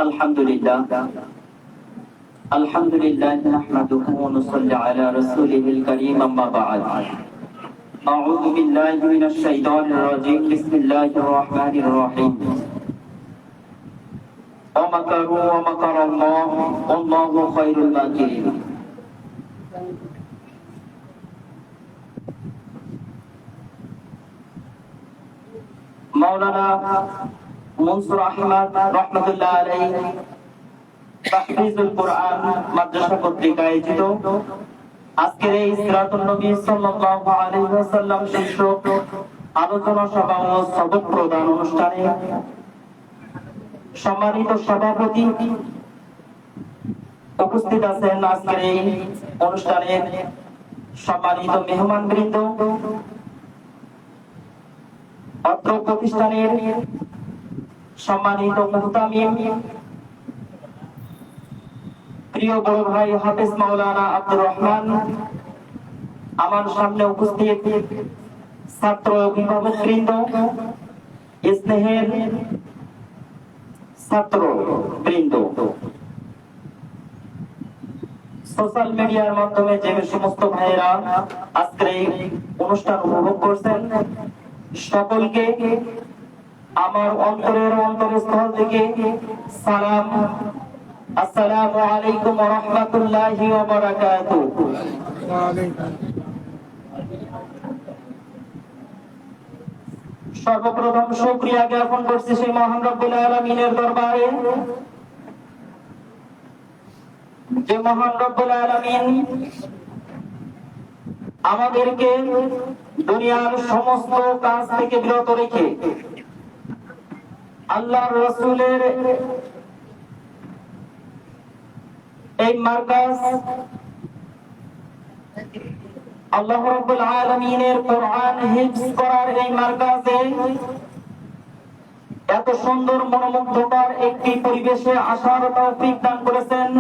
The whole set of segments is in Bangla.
আলহামদুলিল্লাহ নাহমাদুহু ওয়া নুসাল্লি আলা রাসূলিহিল কারীম আম্মা বা'দ আউযু বিল্লাহি মিনাশ শাইতানির রাজীম বিসমিল্লাহির রাহমানির রাহিম ওয়া মাকারু ওয়া মাকারাল্লাহু ওয়াল্লাহু খায়রুল মাকিরিন। মাওলানা মনসুর আহমদ রাহমাতুল্লাহ আলাইহি তাহফিজুল কোরআন মাদ্রাসা কর্তৃক আয়োজিত আজকের এই সিরাতুন নবী সাল্লাল্লাহু আলাইহি ওয়াসাল্লাম শীর্ষক আলোচনা সভা ও সবক প্রদান অনুষ্ঠানে সম্মানিত সভাপতি উপস্থিত আছেন। আজকের এই অনুষ্ঠানের সম্মানিত মেহমানবৃন্দ, অত্র প্রতিষ্ঠানের সম্মানিত মুহতামিম, প্রিয় বড় ভাই হাফেজ মাওলানা আব্দুর রহমান, আমার সামনে উপস্থিত ছাত্র অভিভাবক বৃন্দ, স্নেহের ছাত্র বৃন্দ, সোশ্যাল মিডিয়ার মাধ্যমে যে সমস্ত ভাইয়েরা আজকের এই অনুষ্ঠান উপভোগ করছেন, সকলকে আমার অন্তরের অন্তরস্থল থেকে সালাম, আসসালামু আলাইকুম ওয়া রাহমাতুল্লাহি ওয়া বারাকাতুহু। সর্বপ্রথম শুকরিয়া জ্ঞাপন করছি সেই মহান রব্বুল আলামিনের দরবারে, যে মহান রব্বুল আলামিন আমাদেরকে দুনিয়ার সমস্ত কাজ থেকে বিরত রেখে আল্লাহর রাসূলের এই মার্কাজ, আল্লাহ রাব্বুল আলামিনের কোরআন হিফজ করার এই মার্কাজে এত সুন্দর মনোমুগ্ধকর একটি পরিবেশে আসার তৌফিক দান করেছেন।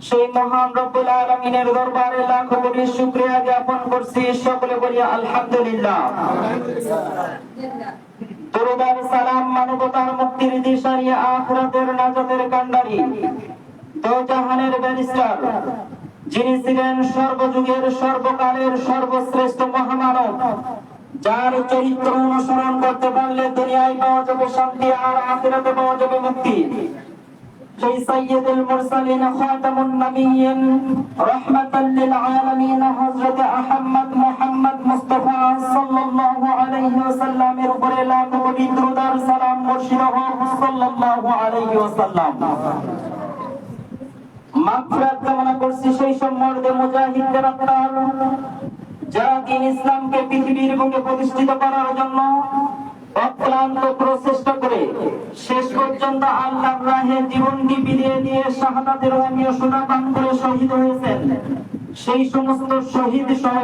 সেই মহান রব্বুল আলামিনের দরবারে লাখ কোটি শুকরিয়া জ্ঞাপন করছি। সকলে বলি আলহামদুলিল্লাহ। দরুদ আর সালাম মানবতার মুক্তির দিশারি, আখিরাতের নাজাতের কান্ডারি, দোজাহানের ব্যারিস্টার, যিনি ছিলেন সর্বযুগের সর্বকালের সর্বশ্রেষ্ঠ মহামানব, যার চরিত্র অনুসরণ করতে পারলে দুনিয়ায় পাওয়া যাবে শান্তি আর আখিরাতে পাওয়া যাবে মুক্তি, সেই সাইয়্যিদুল মুরসালিন খাতামুন নবিয়্যিন রাহমাতাল লিল আলামিন হযরত আহমদ মুহাম্মদ মুস্তাফা সাল্লাল্লাহু আলাইহি ওয়াসাল্লামের উপরে লাখ কোটি দরুদ আর সালাম বর্ষিত হোক সাল্লাল্লাহু আলাইহি ওয়াসাল্লাম। মাগফিরাত কামনা করছি সেই সম্মানিত মুজাহিদদের আত্মার, যারা দ্বীন ইসলামকে পৃথিবীর বুকে প্রতিষ্ঠিত করার জন্য অক্লান্ত প্রচেষ্টা করে শেষ পর্যন্ত আল্লাহর রাহে জীবনকে বিলিয়ে দিয়ে শাহাদাতের অমীয় সোনা পান করে শহীদ হয়েছেন। সেই সমস্ত শহীদ সহ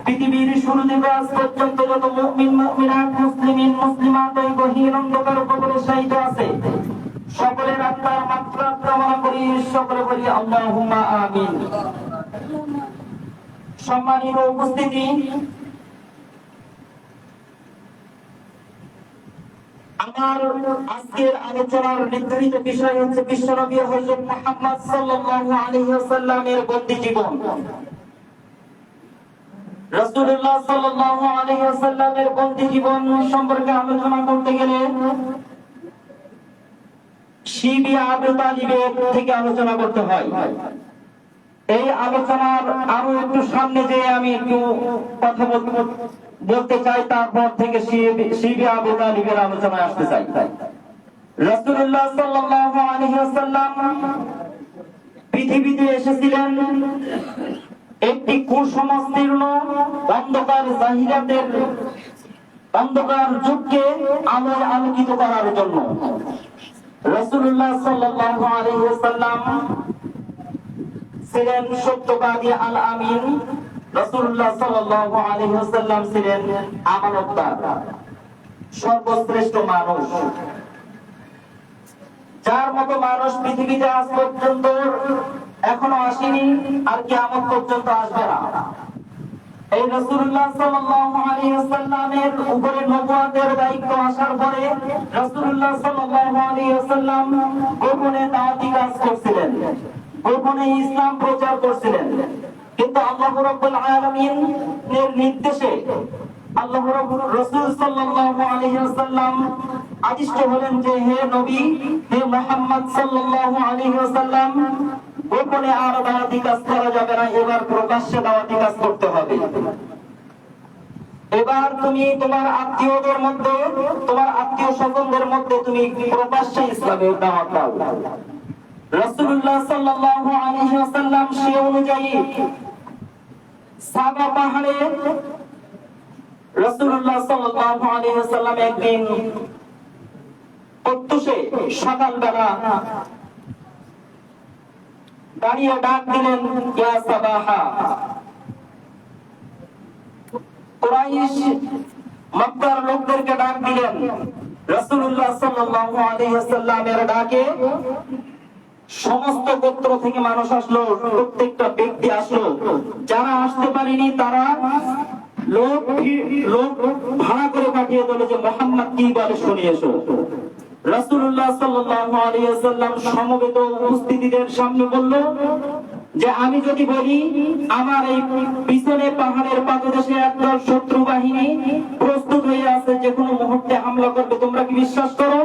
পৃথিবীর শুরু থেকে আজ পর্যন্ত যত মুমিন মুমিনাত, মুসলিমিন মুসলিমাত এই গহীন অন্ধকার কবরে শায়িত আছে, সকলের আত্মার মাগফিরাত কামনা করি। সকলে বলি আল্লাহুম্মা আমিন। সম্মানিত উপস্থিতি, আমার আজকের আলোচনার নির্ধারিত বিষয় হচ্ছে বিশ্বনবী হযরত মুহাম্মদ সাল্লাল্লাহু আলাইহি ওয়াসাল্লামের বন্দী জীবন। রাসূলুল্লাহ সাল্লাল্লাহু আলাইহি ওয়াসাল্লামের বন্দী জীবন সম্পর্কে আলোচনা করতে গেলে শিবি আবু তালিবের থেকে আলোচনা করতে হয়। এই আলোচনার আরো একটু সামনে যে আমি একটু কথা বলতে চাই, তারপর থেকে শিবি আবু তালিবের আলোচনায় আসতে চাই। রাসূলুল্লাহ সাল্লাল্লাহু আলাইহি ওয়াসাল্লাম পৃথিবীতে এসেছিলেন একটি কুসংস্কারীর্ণ অন্ধকার জাহিলিয়াতের অন্ধকার যুগকে আলোয় আলোকিত করার জন্য। রাসূলুল্লাহ সাল্লাল্লাহু আলাইহি ওয়াসাল্লাম ছিলেন সত্যবাদী, আল আমিন। রাসূলুল্লাহ সাল্লাল্লাহু আলাইহি ওয়াসাল্লাম ছিলেন আমানতদার, সর্বশ্রেষ্ঠ মানুষ, যার মতো মানুষ পৃথিবীতে আজ পর্যন্ত এখনো আসেনি, আর কিয়ামত পর্যন্ত আসবে না। এই রাসূলুল্লাহ সাল্লাল্লাহু আলাইহি ওয়াসাল্লামের উপরে নবুয়তের দায়িত্ব আসার পরে রাসূলুল্লাহ সাল্লাল্লাহু আলাইহি ওয়াসাল্লাম গোপনে দাওয়াতি কাজ করছিলেন, গোপনে ইসলাম প্রচার করছিলেন। কিন্তু আল্লাহ রাব্বুল আলামিন এর নির্দেশে আল্লাহ রাসূল সাল্লাল্লাহু আলাইহি ওয়াসাল্লাম আদিষ্ট হলেন যে হে নবী, হে মুহাম্মদ সাল্লাল্লাহু আলাইহি ওয়াসাল্লাম, গোপনে আর দাওয়াতি কাজ করা যাবে না, এবার প্রকাশ্যে দাওয়াতি কাজ করতে হবে। এবার তুমি তোমার আত্মীয়দের মধ্যে, তোমার আত্মীয় স্বজনদের মধ্যে তুমি প্রকাশ্যে ইসলামের দাওয়াত দাও। রাসূলুল্লাহ সাল্লাল্লাহু আলাইহি ওয়াসাল্লাম সে অনুযায়ী সাবা পাহাড়ে রাসূলুল্লাহ সাল্লাল্লাহু আলাইহি ওয়াসাল্লাম একদিন প্রত্যুষে সকালবেলা দাঁড়িয়ে ডাক দিলেন, ইয়া সাবাহা। কুরাইশ মক্কার লোকদেরকে ডাক দিলেন। রাসূলুল্লাহ সাল্লাল্লাহু আলাইহি ওয়াসাল্লামের ডাকে সমস্ত গোত্র থেকে মানুষ আসলো, প্রত্যেকটা ব্যক্তি আসলো। যারা আসতে পারেনি তারা লোক ভাড়া করে পাঠিয়ে দিল যে মুহাম্মদ কি বলে শুনে এসো। রাসূলুল্লাহ সাল্লাল্লাহু আলাইহি ওয়াসাল্লাম সমবেত উপস্থিতিদের সামনে বলল যে আমি যদি বলি আমার এই পিছনে পাহাড়ের পাদদেশে একদল শত্রু বাহিনী প্রস্তুত হয়ে আছে, যে কোনো মুহূর্তে হামলা করবে, তোমরা কি বিশ্বাস করো?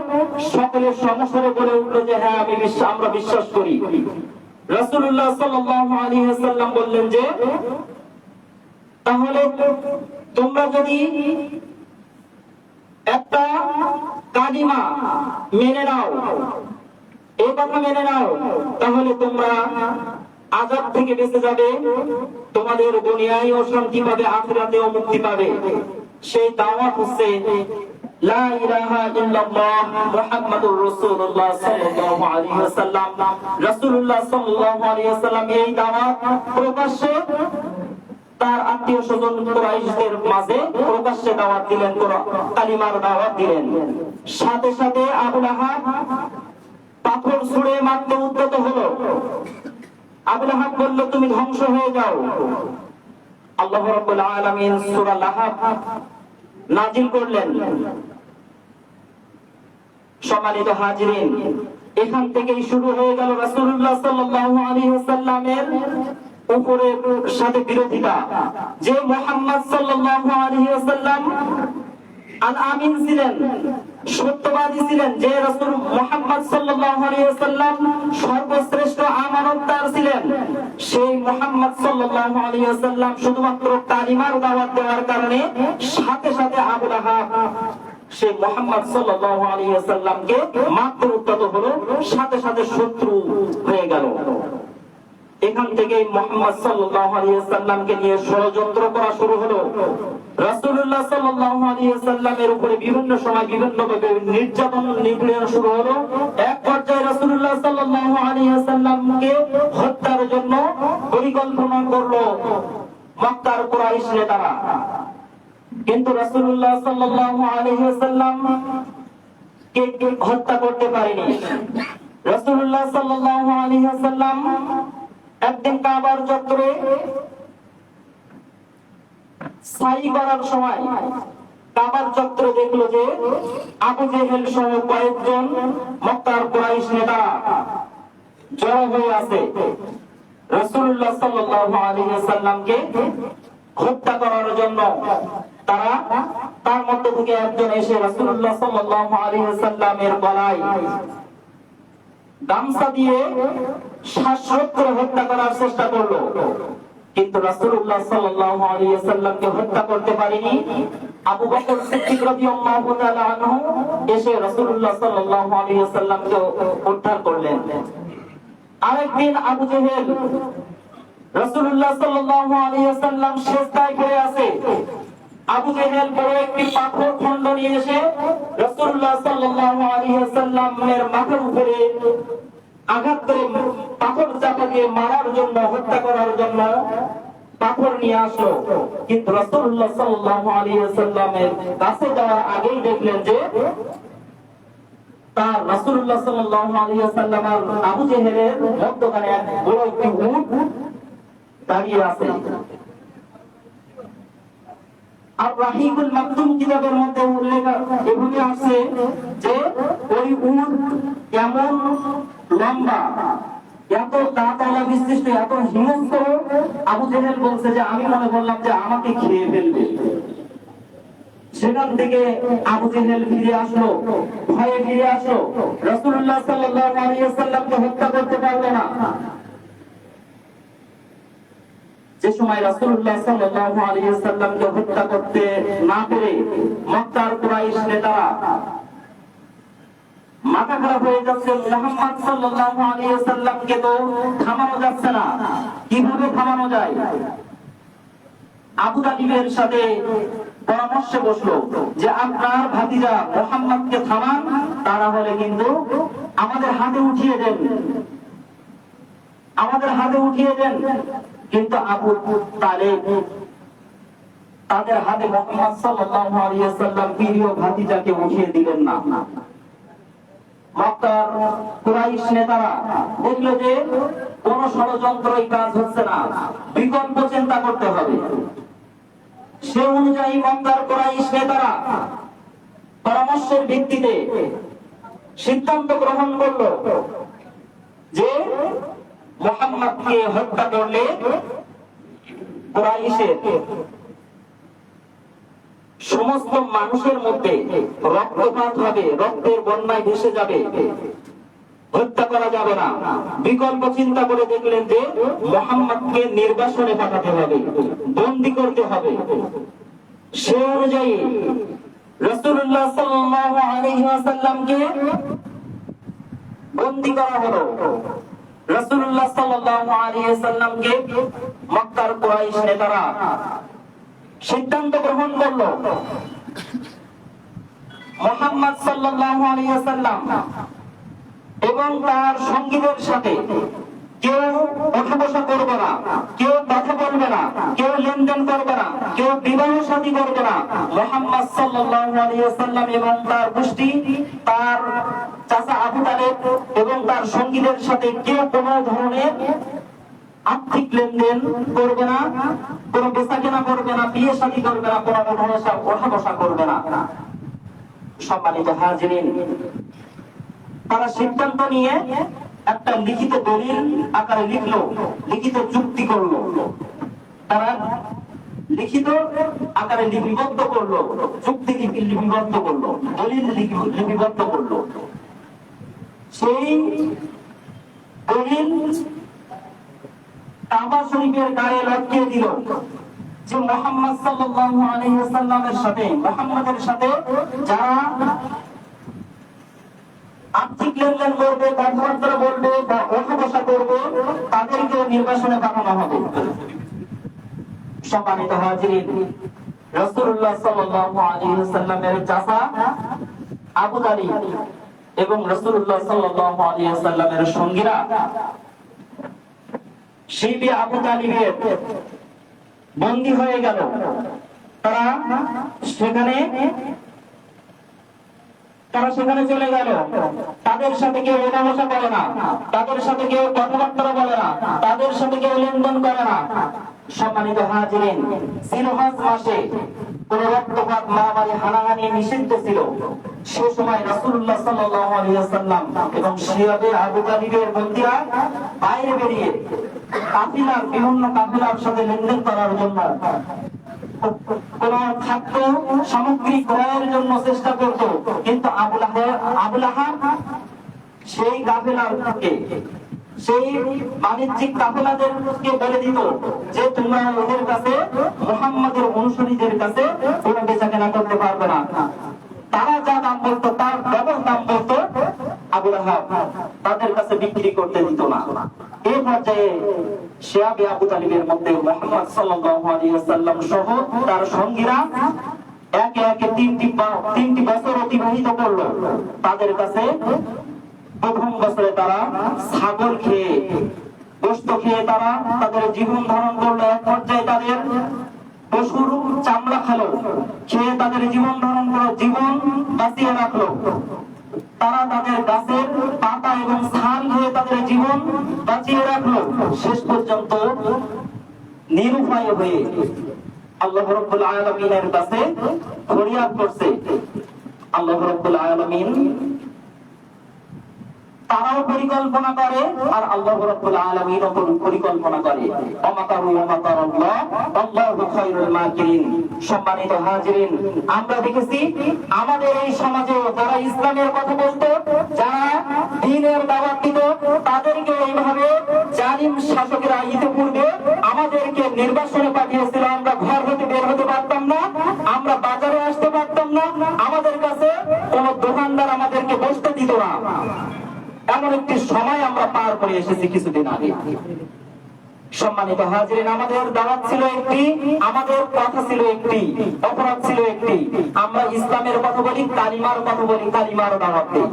সকলে সমস্বরে বলে উঠলো যে হ্যাঁ আমরা বিশ্বাস করি। রাসূলুল্লাহ সাল্লাল্লাহু আলাইহি ওয়াসাল্লাম বললেন যে তাহলে তোমরা যদি একটা কালিমা মেনে নাও, এই কথা মেনে নাও, তাহলে তোমরা আযাব থেকে বেঁচে যাবে, তোমাদের দুনিয়ায়ও শান্তি পাবে, আখিরাতেও মুক্তি পাবে। সেই দাওয়াত হচ্ছে লা ইলাহা ইল্লাল্লাহ মুহাম্মাদুর রাসূলুল্লাহ সাল্লাল্লাহু আলাইহি ওয়াসাল্লাম। রাসূলুল্লাহ সাল্লাল্লাহু আলাইহি ওয়াসাল্লাম এই দাওয়াত প্রকাশ্যে তার আত্মীয় স্বজন কুরাইশদের মাঝে প্রকাশ্যে দাওয়াত দিলেন, কালিমার দাওয়াত দিলেন। সাথে সাথে আবু লাহাব পাথর ছুঁড়ে মারতে উদ্যত হলো। আবু লাহাব বলল তুমি ধ্বংস হয়ে যাও। আল্লাহ রাব্বুল আলামিন সূরা লাহাব নাজিল করলেন। সম্মানিত হাজিরিন, এখান থেকেই শুরু হয়ে গেল রাসূলুল্লাহ সাল্লাল্লাহু আলাইহি ওয়াসাল্লামের উপরে সাথে বিরোধিতা। যে মুহাম্মদ সাল্লাল্লাহু আলাইহি ওয়াসাল্লাম আল আমিন ছিলেন, সত্যবাদী ছিলেন, যে রাসূল মুহাম্মদ সাল্লাল্লাহু আলাইহি ওয়াসাল্লাম সর্বশ্রেষ্ঠ আমানতদার ছিলেন, সেই মুহাম্মদ সাল্লাল্লাহু আলাইহি ওয়াসাল্লাম শুধুমাত্র কালিমার দাওয়াত দেওয়ার কারণে সাথে সাথে আবু লাহাব সেই মুহাম্মদ সাল্লাল্লাহু আলাইহি ওয়াসাল্লামকে মারতে উদ্যত হলো, সাথে সাথে শত্রু হয়ে গেল। এখান থেকে মুহাম্মদ সাল্লাল্লাহু আলাইহি ওয়াসাল্লামকে নিয়ে ষড়যন্ত্র করা শুরু হলো। রাসূলুল্লাহ সাল্লাল্লাহু আলাইহি ওয়াসাল্লামের উপরে বিভিন্ন সময় বিভিন্ন ভাবে নির্যাতন নিপীড়ন শুরু হলো। এক পর্যায়ে রাসূলুল্লাহ সাল্লাল্লাহু আলাইহি ওয়াসাল্লামকে হত্যার জন্য পরিকল্পনা করলো মক্কার কুরাইশ নেতারা। কিন্তু রাসূলুল্লাহ সাল্লাল্লাহু আলাইহি ওয়াসাল্লাম কে হত্যা করতে পারেনি। রাসূলুল্লাহ সাল্লাল্লাহু আলাইহি ওয়াসাল্লাম একদিন কাবার চত্বরে সাই করার সময় কাবার চত্বরে দেখলো যে আবু জেহেল সহ কয়েকজন মক্কার কুরাইশ নেতারা জড়ো হয়ে আছে। রাসূলুল্লাহ সাল্লাল্লাহু আলাইহি ওয়াসাল্লামকে হত্যা করার জন্য তারা, তার মধ্যে থেকে একজন এসে রাসূলুল্লাহ সাল্লাল্লাহু আলাইহি ওয়াসাল্লামের গলায় গামছা দিয়ে শ্বাসরোধ করে হত্যা করার চেষ্টা করলো, কিন্তু রাসূলুল্লাহ সাল্লাল্লাহু আলাইহি ওয়াসাল্লামকে হত্যা করতে পারেনি। আবু বকর সিদ্দিক রাদিয়াল্লাহু তাআলা আনহু এসে রাসূলুল্লাহ সাল্লাল্লাহু আলাইহি ওয়াসাল্লামকে উদ্ধার করলেন। আরেকদিন আবু জেহেল, রাসূলুল্লাহ সাল্লাল্লাহু আলাইহি ওয়াসাল্লাম সিজদায় পড়ে আছে, আবু জেহেল বড় একটি পাথর খণ্ড নিয়ে এসে রাসূলুল্লাহ সাল্লাল্লাহু আলাইহি ওয়াসাল্লামের মাথার উপরে আঘাত করে পাথর চাপা দিয়ে মারার জন্য, হত্যা করার জন্য পাথর নিয়ে আসলো। কিন্তু রাসূলুল্লাহ সাল্লাল্লাহু আলাইহি ওয়াসাল্লামের কাছে যাওয়ার আগেই দেখলেন যে তার রাসূলুল্লাহ সাল্লাল্লাহু আলাইহি ওয়াসাল্লাম আর আবু জেহেলের মধ্যখানে এক বড় একটি উট দাঁড়িয়ে আছে। আর রাহিকুল মাকতুম কিতাবের মধ্যে উল্লেখ এভাবে আছে যে ওই উট এমন লম্বা, এত দাঁতওয়ালা বিশিষ্ট, এত হিংস্র, আবু জেহেল বলছে যে আমি মনে করলাম যে আমাকে খেয়ে ফেলবে। সেখান থেকে আবু জেহেল ফিরে আসলো, ভয়ে ফিরে আসলো, রাসূলুল্লাহ সাল্লাল্লাহু আলাইহি ওয়াসাল্লামকে হত্যা করতে পারলো না। যে সময় রাসূলুল্লাহ সাল্লাল্লাহু আলাইহি ওয়াসাল্লামকে হত্যা করতে না পেরে মক্কার কুরাইশ নেতারা মাথা খারাপ হয়ে যাচ্ছে, মুহাম্মদ সাল্লাল্লাহু আলাইহি ওয়াসাল্লামকে তো থামানো যাচ্ছে না, কিভাবে থামানো যায়? আবু তালিবের সাথে পরামর্শে বসলো যে আপনার ভাতিজা মুহাম্মদকে থামান, তা না হলে কিন্তু আমাদের হাতে উঠিয়ে দেন, আমাদের হাতে উঠিয়ে দেন। কিন্তু আবু তালেব তাদের হাতে মুহাম্মদ সাল্লাল্লাহু আলাইহি ওয়াসাল্লাম প্রিয় ভাতিজাকে উঠিয়ে দিলেন না। মক্কার কুরাইশ নেতারা দেখলো যে কোন ষড়যন্ত্রই কাজ হচ্ছে না, বিকল্প চিন্তা করতে হবে। সে অনুযায়ী মক্কার কুরাইশ নেতারা পরামর্শের ভিত্তিতে সিদ্ধান্ত গ্রহণ করলো যে মুহাম্মদকে হত্যা করলে কুরাইশের সমস্ত মানুষের মধ্যে রক্তপাত হবে, রক্তের বন্যায় ভেসে যাবে, হত্যা করা যাবে না। বিকল্প চিন্তা করে দেখলেন যে মুহাম্মদকে নির্বাসনে পাঠাতে হবে, বন্দী করতে হবে। সে অনুযায়ী রাসূলুল্লাহ সাল্লাল্লাহু আলাইহি ওয়াসাল্লামকে বন্দী করা হলো। রাসূলুল্লাহ সাল্লাল্লাহু আলাইহি ওয়াসাল্লামকে মক্কার কুরাইশ নেতারা সিদ্ধান্ত গ্রহণ করলো মুহাম্মদ সাল্লাল্লাহু আলাইহি ওয়াসাল্লাম এবং তার সঙ্গীদের সাথে কেউ ওঠা বসা করবে না, কেউ কথা বলবে না, কেউ লেনদেন করবে না, কেউ বিবাহ শাদী করবে না। মুহাম্মদ সাল্লাল্লাহু আলাইহি ওয়াসাল্লাম এবং তার গোষ্ঠী, তার চাচা আবু তালেব এবং তার সঙ্গীদের সাথে কেউ কোনো ধরনের আর্থিক লেনদেন করবে না, কোনো বেচাকেনা করবে না, বিয়ে শাদী করবে না, কোনো ওঠা বসা করবে না। সম্মানিত হাজিরিন, তারা সিদ্ধান্ত নিয়ে একটা লিখিত দলিল আকারে লিখলো, লিখিত চুক্তি করলো, তারা লিখিত আকারে লিপিবদ্ধ করলো, চুক্তি লিপিবদ্ধ করলো, দলিল লিপিবদ্ধ করলো। সেই দলিল কাবা শরীফের গায়ে লটকিয়ে দিল যে মুহাম্মদ সাল্লাল্লাহু আলাইহি ওয়াসাল্লামের সাথে, মুহাম্মাদের সাথে যারা আর্থিক লেনদেন করবে, কথাবার্তা বলবে বা ওঠা বসা করবে, তাদেরকে নির্বাসনে পাঠানো হবে। সম্মানিত হাজিরিন, রাসূলুল্লাহ সাল্লাল্লাহু আলাইহি ওয়াসাল্লামের চাচা আবু তালিব এবং রাসূলুল্লাহ সাল্লাল্লাহু আলাইহি ওয়াসাল্লামের সঙ্গীরা শিবি আবু তালিবের বন্দী হয়ে গেল। তারা সেখানে চলে গেল। তাদের সাথে কেউ ওঠা বসা করে না, তাদের সাথে কেউ কথাবার্তা বলে না, তাদের সাথে কেউ লেনদেন করে না। সম্মানিত হাজিরিন, জিলহজ মাসে কোন রক্তপাত, মারামারি, হানাহানি নিষিদ্ধ ছিল। সে সময় রাসূলুল্লাহ সাল্লাল্লাহু আলাইহি ওয়াসাল্লাম এবং শিয়াবে আবু তালিবের বন্দীরা বাইরে বেরিয়ে কাফিলার, বিভিন্ন কাফিলার সাথে লেনদেন করার জন্য, কোন খাদ্য সামগ্রী ক্রয়ের জন্য চেষ্টা করত। কিন্তু আবু লাহাব সেই কাফেলাকে, সেই বাণিজ্যিক কাফেলাদেরকে বলে দিত যে তোমরা ওদের কাছে, মুহাম্মাদের অনুসারীদের কাছে কোনো বেচাকেনা করতে পারবে না। তারা যা দাম বলতো তার ডবল দাম বলতো আবু লাহাব, তাদের কাছে বিক্রি করতে দিত না। এই পর্যায়ে শিয়াবে আবু তালিবের মধ্যে মুহাম্মদ সাল্লাল্লাহু আলাইহি ওয়াসাল্লাম সহ তার সঙ্গীরা একে একে তিনটি বছর অতিবাহিত করলো। তাদের কাছে প্রথম বছরে তারা ছাগল খেয়ে, গোশত খেয়ে তারা তাদের জীবন ধারণ করলো। এক পর্যায়ে তাদের পশুর চামড়া খেলো, খেয়ে তাদের জীবন ধারণ করলো, জীবন বাঁচিয়ে রাখলো। তারা তাদের গাছের পাতা এবং ছাল খেয়ে তাদের জীবন বাঁচিয়ে রাখলো। শেষ পর্যন্ত নিরুপায় হয়ে আল্লাহ রাব্বুল আলামিনের কাছে ফরিয়াদ করছে। আল্লাহ রাব্বুল আলামিন তারাও পরিকল্পনা করে আর আল্লাহ রাব্বুল আলামিনও পরিকল্পনা করে। ওমাকারু ওমাকারাল্লাহ আল্লাহু খায়রুল মাকিরিন। সম্মানিত হাজিরিন, আমরা দেখেছি আমাদের এই সমাজে যারা ইসলামের কথা বলতো, যারা দ্বীনের দাওয়াত দিত, তাদেরকে এইভাবে জালিম শাসকেরা ইতিপূর্বে আমাদেরকে নির্বাসনে পাঠিয়েছিল। আমরা ঘর হতে বের হতে পারতাম না, আমরা বাজারে আসতে পারতাম না, আমাদের কাছে কোনো দোকানদার আমাদেরকে বসতে দিত না। এমন একটি সময় আমরা পার করে এসেছি কিছুদিন আগে। সম্মানিত হাজিরিন, আমাদের দাওয়াত ছিল একটি, আমাদের কথা ছিল একটি, অপরাধ ছিল একটি। আমরা ইসলামের কথা বলি, কালিমার কথা বলি, কালিমার দাওয়াত দিই।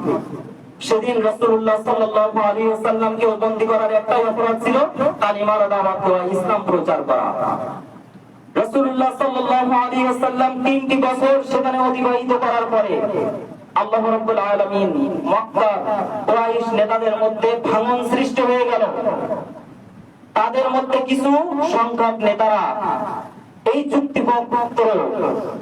সেদিন রাসূলুল্লাহ সাল্লাল্লাহু আলাইহি ওয়াসাল্লামকে বন্দী করার একটাই অপরাধ ছিল, কালিমার দাওয়াত দেওয়া, ইসলাম প্রচার করা। রাসূলুল্লাহ সাল্লাল্লাহু আলাইহি ওয়াসাল্লাম 3টি বছর সেখানে অতিবাহিত করার পরে আল্লাহ রাব্বুল আলামিন মক্কার কুরাইশ নেতাদের মধ্যে ভাঙন সৃষ্টি হয়ে গেল। তাদের মধ্যে কিছু সংখ্যক নেতারা এই চুক্তিপত্র,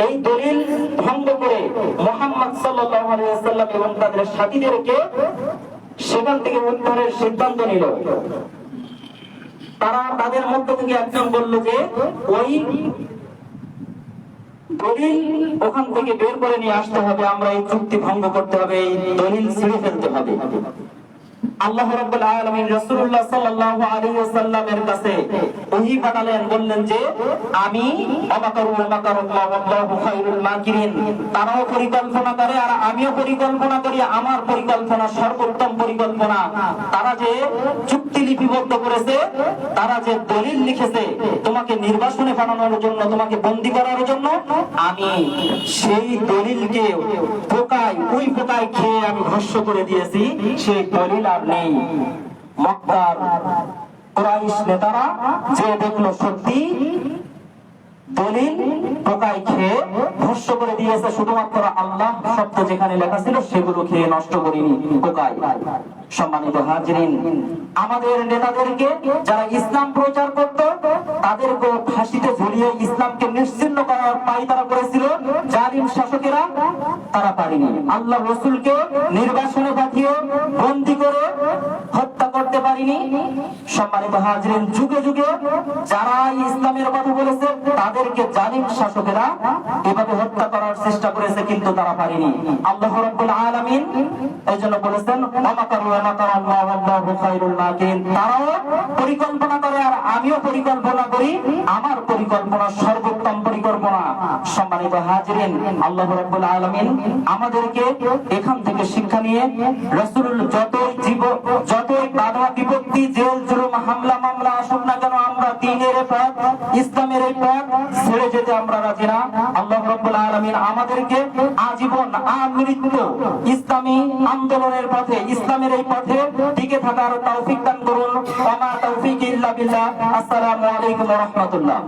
এই দলিল ভঙ্গ করে মুহাম্মদ সাল্লাল্লাহু আলাইহি ওয়াসাল্লাম এবং তাদের সাথীদেরকে সেখান থেকে উদ্ধারের সিদ্ধান্ত নিল। তারা তাদের মধ্য থেকে একজন বলল যে ওই দলিল ওখান থেকে বের করে নিয়ে আসতে হবে, আমরা এই চুক্তি ভঙ্গ করতে হবে, এই দলিল ছিঁড়ে ফেলতে হবে। আল্লাহ রাব্বুল আলামিন রাসূলুল্লাহ সাল্লাল্লাহু আলাইহি ওয়াসাল্লামের কাছে ওহী পাঠালেন, বললেন যে আমি ওমাকারু ওমাকারাল্লাহু আল্লাহু খায়রুল মাকিরিন। তারাও পরিকল্পনা করে আর আমিও পরিকল্পনা করি, আমার পরিকল্পনা সর্বোত্তম পরিকল্পনা। তারা যে চুক্তি লিপিবদ্ধ করেছে, তারা যে দলিল লিখেছে তোমাকে নির্বাসনে পাঠানোর জন্য, তোমাকে বন্দী করার জন্য, আমি সেই দলিলকে পোকায়, ওই পোকায় খেয়ে আমি ভস্ম করে দিয়েছি। সেই দলিল আর নেই। মক্কার কুরাইশ নেতারা যে দেখলো সত্যি দলিল পোকায় খেয়ে ভস্ম করে দিয়েছে, শুধুমাত্র আল্লাহ শব্দ যেখানে লেখা ছিল সেগুলো খেয়ে নষ্ট করিনি পোকায়। সম্মানিত হাজিরিন, আমাদের নেতাদেরকে যারা ইসলাম প্রচার করত, তাদেরকে ফাঁসিতে ঝুলিয়ে ইসলামকে নিশ্চিহ্ন করার পায়তারা করেছিল জালিম শাসকেরা, তারা পারেনি। আল্লাহ রাসূলকে নির্বাসনে পাঠিয়ে বন্দী করে হত্যা করতে পারেনি। সম্মানিত হাজিরিন, যুগে যুগে যারা ইসলামের কথা বলেছে তাদেরকে জালিম শাসকেরা এভাবে হত্যা করার চেষ্টা করেছে, কিন্তু তারা পারেনি। আল্লাহ রাব্বুল আলামিন এইজন্য বলেছেন ওমাকারু ওমাকারাল্লাহু আল্লাহু খায়রুল মাকিরিন। তারাও পরিকল্পনা করে আর আমিও পরিকল্পনা করি, আমার পরিকল্পনা সর্বোত্তম পরিকল্পনা। সম্মানিত হাজিরিন, আল্লাহ রাব্বুল আলামিন আমাদেরকে এখান থেকে শিক্ষা নিয়ে রাসূল যতই বাধা বিপত্তি, জেল জুলুম, হামলা মামলা আসুক না কেন, আমরা দ্বীনের পথ, ইসলামের এই পথ ছেড়ে যেতে আমরা রাজি না। আল্লাহ রাব্বুল আলামিন আমাদেরকে আজীবন আমৃত্যু ইসলামী আন্দোলনের পথে, ইসলামের এই পথে টিকে থাকার তৌফিক দান করুন। ওয়া মা তাওফীকি ইল্লা বিল্লাহ। আসসালামু আলাইকুম ওয়া রাহমাতুল্লাহ।